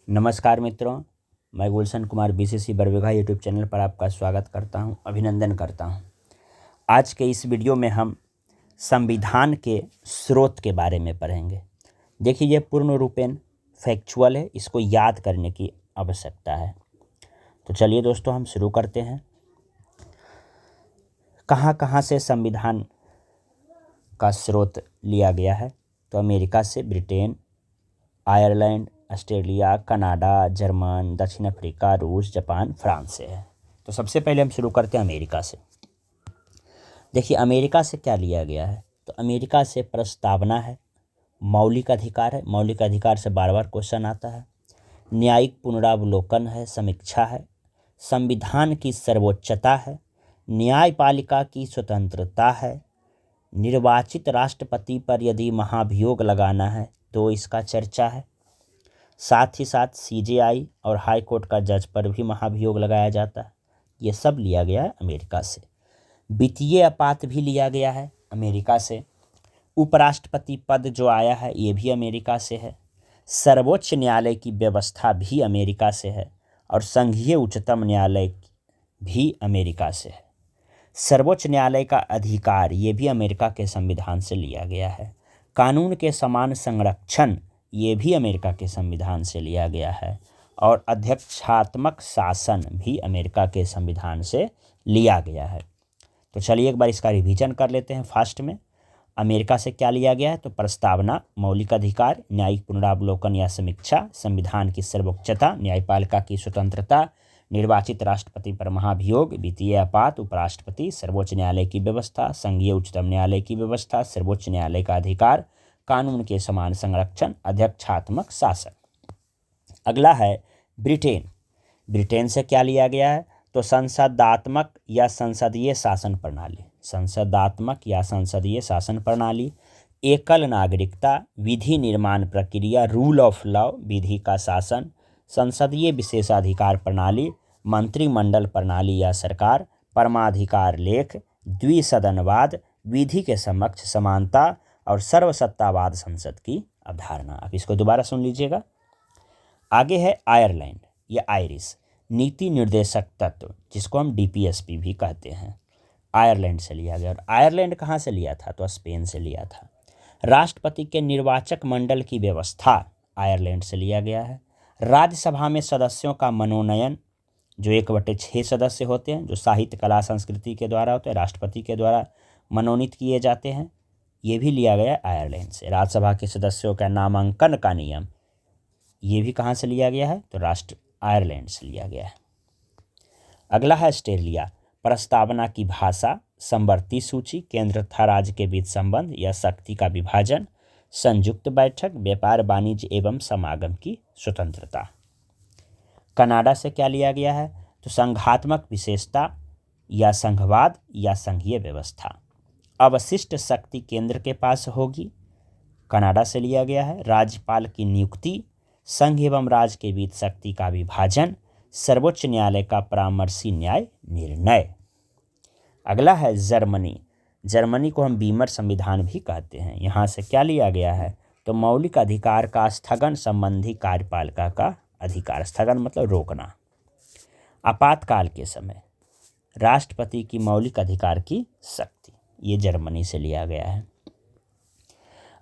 नमस्कार मित्रों, मैं Gulshan Kumar BCC Barbigha YouTube channel पर आपका स्वागत करता हूं, अभिनंदन करता हूं। आज के इस वीडियो में हम संविधान के स्रोत के बारे में पढ़ेंगे। देखिए, ये पूर्ण रूपेण फैक्चुअल है, इसको याद करने की आवश्यकता है। तो चलिए दोस्तों, हम शुरू करते हैं। कहाँ कहाँ से संविधान का स्रोत लिया गया है? तो अमेरिका से, Britain, Ireland, Australia, Canada, German, दक्षिण अफ्रीका, रूस, जापान, फ्रांस से है। तो सबसे पहले हम शुरू करते हैं अमेरिका से। देखिए, अमेरिका से क्या लिया गया है? तो अमेरिका से प्रस्तावना है, मौलिक अधिकार है, मौलिक अधिकार से बार बार क्वेश्चन आता है, न्यायिक पुनरावलोकन है, समीक्षा है, संविधान की सर्वोच्चता है, न्यायपालिका की स्वतंत्रता है, निर्वाचित राष्ट्रपति पर यदि महाभियोग लगाना है तो इसका चर्चा है, साथ ही साथ सीजेआई और हाई कोर्ट का जज पर भी महाभियोग लगाया जाता है। ये सब लिया गया है अमेरिका से। वित्तीय आपात भी लिया गया है अमेरिका से। उपराष्ट्रपति पद जो आया है ये भी अमेरिका से है। सर्वोच्च न्यायालय की व्यवस्था भी अमेरिका से है और संघीय उच्चतम न्यायालय भी अमेरिका से है। सर्वोच्च न्यायालय का अधिकार ये भी अमेरिका के संविधान से लिया गया है। कानून के समान संरक्षण ये भी अमेरिका के संविधान से लिया गया है और अध्यक्षात्मक शासन भी अमेरिका के संविधान से लिया गया है। तो चलिए एक बार इसका रिवीजन कर लेते हैं फास्ट में। अमेरिका से क्या लिया गया है? तो प्रस्तावना, मौलिक अधिकार, न्यायिक पुनरावलोकन या समीक्षा, संविधान की सर्वोच्चता, न्यायपालिका की स्वतंत्रता, निर्वाचित राष्ट्रपति पर महाभियोग, वित्तीय आपात, उपराष्ट्रपति, सर्वोच्च न्यायालय की व्यवस्था, संघीय उच्चतम न्यायालय की व्यवस्था, सर्वोच्च न्यायालय का अधिकार, कानून के समान संरक्षण, अध्यक्षात्मक शासन। अगला है ब्रिटेन। ब्रिटेन से क्या लिया गया है? तो संसदात्मक या संसदीय शासन प्रणाली, संसदात्मक या संसदीय शासन प्रणाली, एकल नागरिकता, विधि निर्माण प्रक्रिया, रूल ऑफ लॉ, विधि का शासन, संसदीय विशेषाधिकार प्रणाली, मंत्रिमंडल प्रणाली या सरकार, परमाधिकार लेख, द्विसदनवाद, विधि के समक्ष समानता और सर्वसत्तावाद संसद की अवधारणा। आप इसको दोबारा सुन लीजिएगा। आगे है आयरलैंड या आयरिश, नीति निर्देशक तत्व, जिसको हम डीपीएसपी भी कहते हैं, आयरलैंड से लिया गया। और आयरलैंड कहाँ से लिया था? तो स्पेन से लिया था। राष्ट्रपति के निर्वाचक मंडल की व्यवस्था आयरलैंड से लिया गया है। राज्यसभा में सदस्यों का मनोनयन, जो 1/6 सदस्य होते हैं, जो साहित्य, कला, संस्कृति के द्वारा होते हैं, राष्ट्रपति के द्वारा मनोनीत किए जाते हैं, ये भी लिया गया आयरलैंड से। राज्यसभा के सदस्यों का नामांकन का नियम, ये भी कहाँ से लिया गया है? तो आयरलैंड से लिया गया है। अगला है ऑस्ट्रेलिया। प्रस्तावना की भाषा, समवर्ती सूची, केंद्र तथा राज्य के बीच संबंध या शक्ति का विभाजन, संयुक्त बैठक, व्यापार, वाणिज्य एवं समागम की स्वतंत्रता। कनाडा से क्या लिया गया है? तो संघात्मक विशेषता या संघवाद या संघीय व्यवस्था, अवशिष्ट शक्ति केंद्र के पास होगी, कनाडा से लिया गया है। राज्यपाल की नियुक्ति, संघ एवं राज्य के बीच शक्ति का विभाजन, सर्वोच्च न्यायालय का परामर्शी न्याय निर्णय। अगला है जर्मनी। जर्मनी को हम बीमर संविधान भी कहते हैं। यहाँ से क्या लिया गया है? तो मौलिक अधिकार का स्थगन संबंधी कार्यपालिका का अधिकार, स्थगन मतलब रोकना। आपातकाल के समय राष्ट्रपति की मौलिक अधिकार की शक्ति, ये जर्मनी से लिया गया है।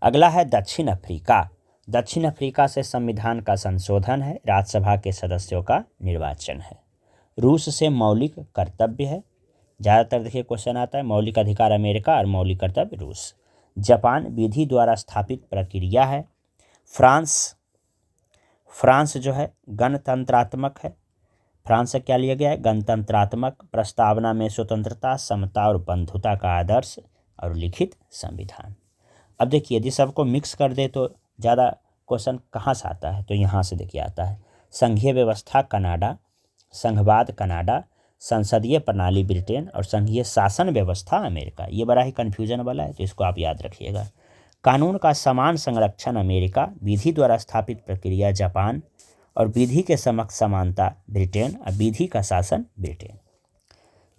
अगला है दक्षिण अफ्रीका। दक्षिण अफ्रीका से संविधान का संशोधन है, राज्यसभा के सदस्यों का निर्वाचन है। रूस से मौलिक कर्तव्य है, ज़्यादातर देखिए क्वेश्चन आता है, मौलिक अधिकार अमेरिका और मौलिक कर्तव्य रूस। जापान विधि द्वारा स्थापित प्रक्रिया है। फ्रांस जो है गणतंत्रात्मक है। फ्रांस से क्या लिया गया है? गणतंत्रात्मक, प्रस्तावना में स्वतंत्रता, समता और बंधुता का आदर्श और लिखित संविधान। अब देखिए, यदि सबको मिक्स कर दे तो ज़्यादा क्वेश्चन कहाँ से आता है? तो यहाँ से देखिए आता है, संघीय व्यवस्था कनाडा, संघवाद कनाडा, संसदीय प्रणाली ब्रिटेन और संघीय शासन व्यवस्था अमेरिका। ये बड़ा ही कन्फ्यूजन वाला है, तो इसको आप याद रखिएगा। कानून का समान संरक्षण अमेरिका, विधि द्वारा स्थापित प्रक्रिया जापान और विधि के समक्ष समानता ब्रिटेन और विधि का शासन ब्रिटेन।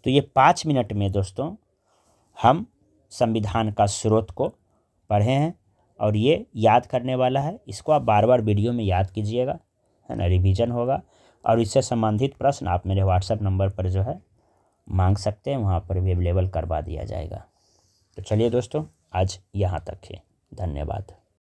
तो ये 5 मिनट में दोस्तों हम संविधान का स्रोत को पढ़े हैं और ये याद करने वाला है। इसको आप बार बार वीडियो में याद कीजिएगा है ना, रिवीजन होगा। और इससे संबंधित प्रश्न आप मेरे व्हाट्सएप नंबर पर जो है मांग सकते हैं, वहाँ पर भी अवेलेबल करवा दिया जाएगा। तो चलिए दोस्तों, आज यहाँ तक है। धन्यवाद।